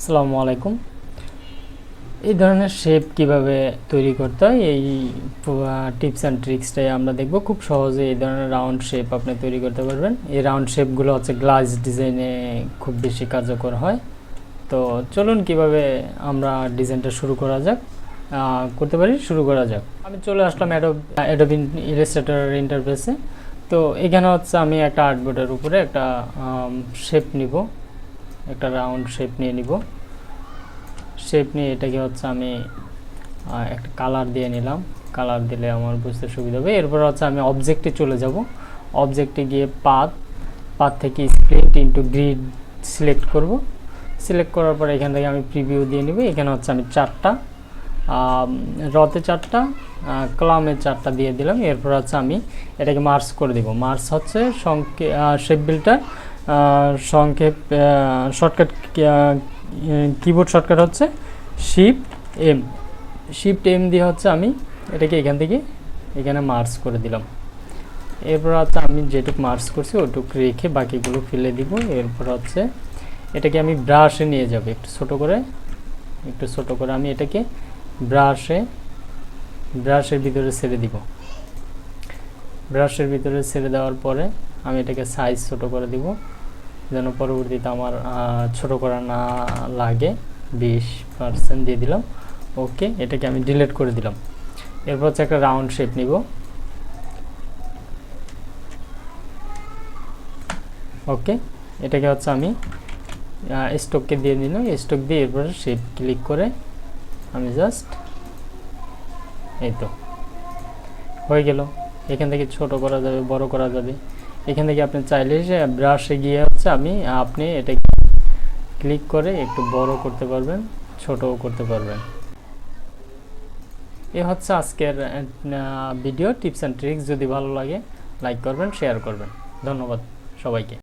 আসসালামু আলাইকুম। এই ধরনের শেপ কিভাবে তৈরি করতে হয় এই টিপস অ্যান্ড ট্রিক্সটাই আমরা দেখব। খুব সহজে এই ধরনের রাউন্ড শেপ আপনি তৈরি করতে পারবেন। এই রাউন্ড শেপগুলো হচ্ছে গ্লাস ডিজাইনে খুব বেশি কার্যকর হয়। তো চলুন কিভাবে আমরা ডিজাইনটা শুরু করা যাক, করতে পারি, শুরু করা যাক। আমি চলে আসলাম অ্যাডোবি ইলাস্ট্রেটর ইন্টারফেসে। তো এখানে হচ্ছে আমি একটা আর্টবোর্ডের উপরে একটা শেপ নিব, একটা রাউন্ড শেপ নিব। শেপ নিয়ে এটাকে হচ্ছে আমি একটা কালার দিয়ে নিলাম। কালার দিলে আমার বুঝতে সুবিধা হবে। এরপর হচ্ছে আমি অবজেক্টে চলে যাব। অবজেক্টে গিয়ে পাথ থেকে স্প্লিট ইনটু গ্রিড সিলেক্ট করব। সিলেক্ট করার পর এখান থেকে আমি প্রিভিউ দিয়ে নিব। এখানে হচ্ছে আমি 4টা রতে 4টা, কলামে 4টা দিয়ে দিলাম। এরপর হচ্ছে আমি এটাকে মার্জ করে দেব। মার্জ হচ্ছে শেপ বিল্ডার সংক্ষেপ শর্টকাট, কিবোর্ড শর্টকাট হচ্ছে শিফট এম দিয়ে হচ্ছে আমি এটাকে এখান থেকে এখানে মার্জ করে দিলাম। এরপর হচ্ছে আমি যেটুকু মার্জ করছি ওটুকু রেখে বাকিগুলো ফেলে দিব। এরপর হচ্ছে এটাকে আমি ব্রাশে নিয়ে যাব, একটু ছোট করে আমি এটাকে ব্রাশের ভিতরে ছেড়ে দিব। ব্রাশের ভিতরে ছেড়ে দেওয়ার পরে আমি এটাকে সাইজ ছোট করে দিব, যেন পরবর্তীতে আমার ছোট করা না লাগে। 20% দিয়ে দিলাম। ওকে, এটাকে আমি ডিলিট করে দিলাম। এরপর হচ্ছে একটা রাউন্ড শেপ নিব। ওকে, এটাকে হচ্ছে আমি স্ট্রোককে দিয়ে দিলাম। স্ট্রোক দিয়ে এরপরে শেপ ক্লিক করে আমি জাস্ট এই তো হয়ে গেল। এখান থেকে ছোট করা যাবে, বড় করা যাবে। এখান থেকে আপনি চাইলে ব্রাশে গিয়ে হচ্ছে আপনি এটাকে ক্লিক করে একটু বড় করতে পারবেন, ছোটও করতে পারবেন। এ হচ্ছে আজকের ভিডিও টিপস অ্যান্ড ট্রিক্স। যদি ভালো লাগে লাইক করবেন, শেয়ার করবেন। ধন্যবাদ সবাইকে।